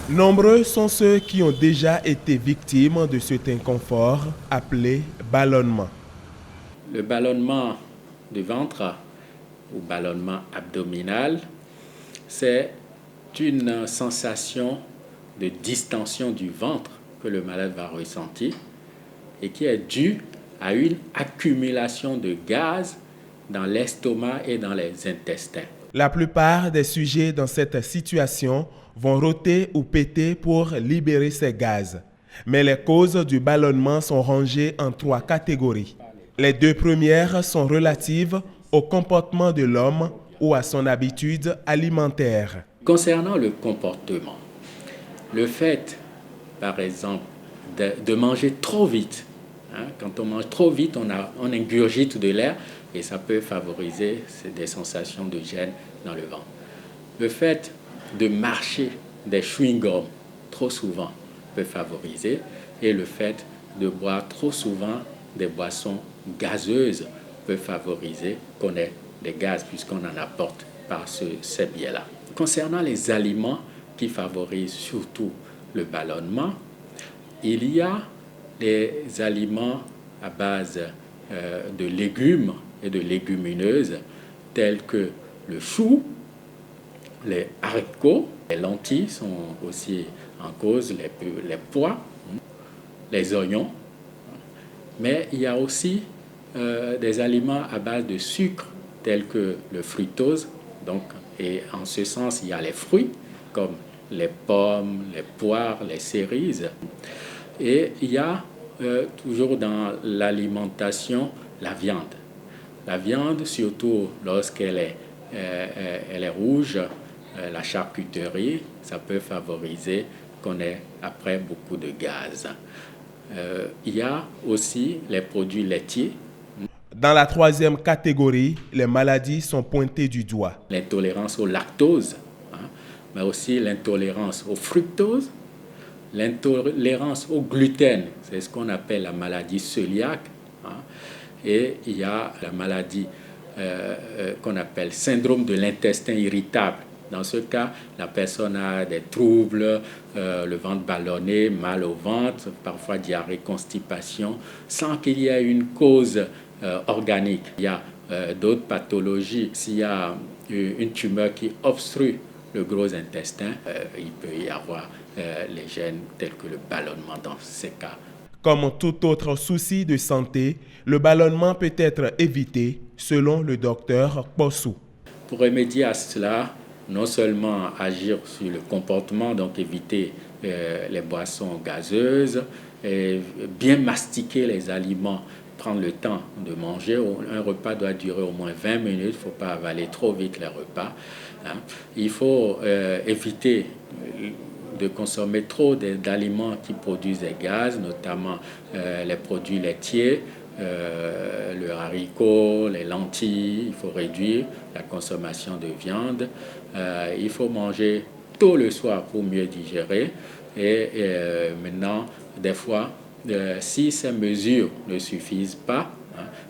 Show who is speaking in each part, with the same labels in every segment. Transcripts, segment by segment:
Speaker 1: Nombreux sont ceux qui ont déjà été victimes de cet inconfort appelé ballonnement.
Speaker 2: Le ballonnement du ventre ou ballonnement abdominal, c'est une sensation de distension du ventre que le malade va ressentir et qui est due à une accumulation de gaz dans l'estomac et dans les intestins.
Speaker 1: La plupart des sujets dans cette situation vont rôter ou péter pour libérer ces gaz. Mais les causes du ballonnement sont rangées en 3 catégories. Les 2 premières sont relatives au comportement de l'homme ou à son habitude alimentaire.
Speaker 2: Concernant le comportement, le fait, par exemple, de manger trop vite, quand on mange trop vite, on ingurgite de l'air et ça peut favoriser des sensations de gêne dans le ventre. Le fait de marcher des chewing-gums trop souvent peut favoriser, et le fait de boire trop souvent des boissons gazeuses peut favoriser qu'on ait des gaz puisqu'on en apporte par ces biais-là. Concernant les aliments qui favorisent surtout le ballonnement, il y a des aliments à base de légumes et de légumineuses tels que le chou, les haricots, les lentilles sont aussi en cause, les pois, les oignons. Mais il y a aussi des aliments à base de sucre tels que le fructose. Donc, et en ce sens, il y a les fruits comme les pommes, les poires, les cerises. Et il y a toujours dans l'alimentation la viande. La viande, surtout lorsqu'elle est rouge, la charcuterie, ça peut favoriser qu'on ait après beaucoup de gaz. Il y a aussi les produits laitiers.
Speaker 1: Dans la 3e catégorie, les maladies sont pointées du doigt.
Speaker 2: L'intolérance au lactose, mais aussi l'intolérance au fructose, l'intolérance au gluten, c'est ce qu'on appelle la maladie cœliaque. Et il y a la maladie qu'on appelle syndrome de l'intestin irritable. Dans ce cas, la personne a des troubles, le ventre ballonné, mal au ventre, parfois diarrhée, constipation, sans qu'il y ait une cause organique. Il y a d'autres pathologies. S'il y a une tumeur qui obstrue le gros intestin, il peut y avoir les gènes tels que le ballonnement dans ces cas.
Speaker 1: Comme tout autre souci de santé, le ballonnement peut être évité selon le docteur Kpossou.
Speaker 2: Pour remédier à cela, non seulement agir sur le comportement, donc éviter les boissons gazeuses, et bien mastiquer les aliments, prendre le temps de manger. Un repas doit durer au moins 20 minutes, il ne faut pas avaler trop vite les repas. Il faut éviter de consommer trop d'aliments qui produisent des gaz, notamment les produits laitiers, le haricot, les lentilles. Il faut réduire la consommation de viande. Il faut manger tôt le soir pour mieux digérer. Et maintenant, des fois, si ces mesures ne suffisent pas,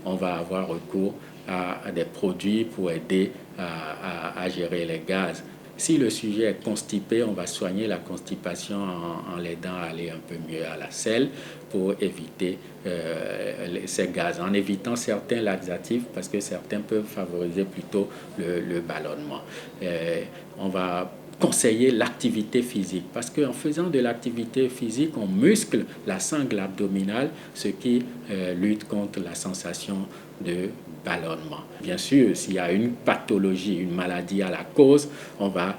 Speaker 2: on va avoir recours à des produits pour aider à gérer les gaz. Si le sujet est constipé, on va soigner la constipation en l'aidant à aller un peu mieux à la selle pour éviter ces gaz, en évitant certains laxatifs parce que certains peuvent favoriser plutôt le ballonnement. On va conseiller l'activité physique parce qu'en faisant de l'activité physique, on muscle la sangle abdominale, ce qui lutte contre la sensation de ballonnement. Bien sûr, s'il y a une pathologie, une maladie à la cause, on va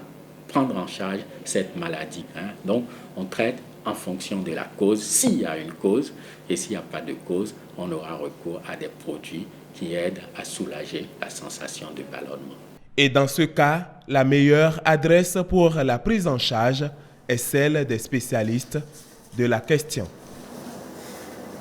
Speaker 2: prendre en charge cette maladie. Donc, on traite en fonction de la cause, s'il y a une cause, et s'il n'y a pas de cause, on aura recours à des produits qui aident à soulager la sensation de ballonnement.
Speaker 1: Et dans ce cas, la meilleure adresse pour la prise en charge est celle des spécialistes de la question.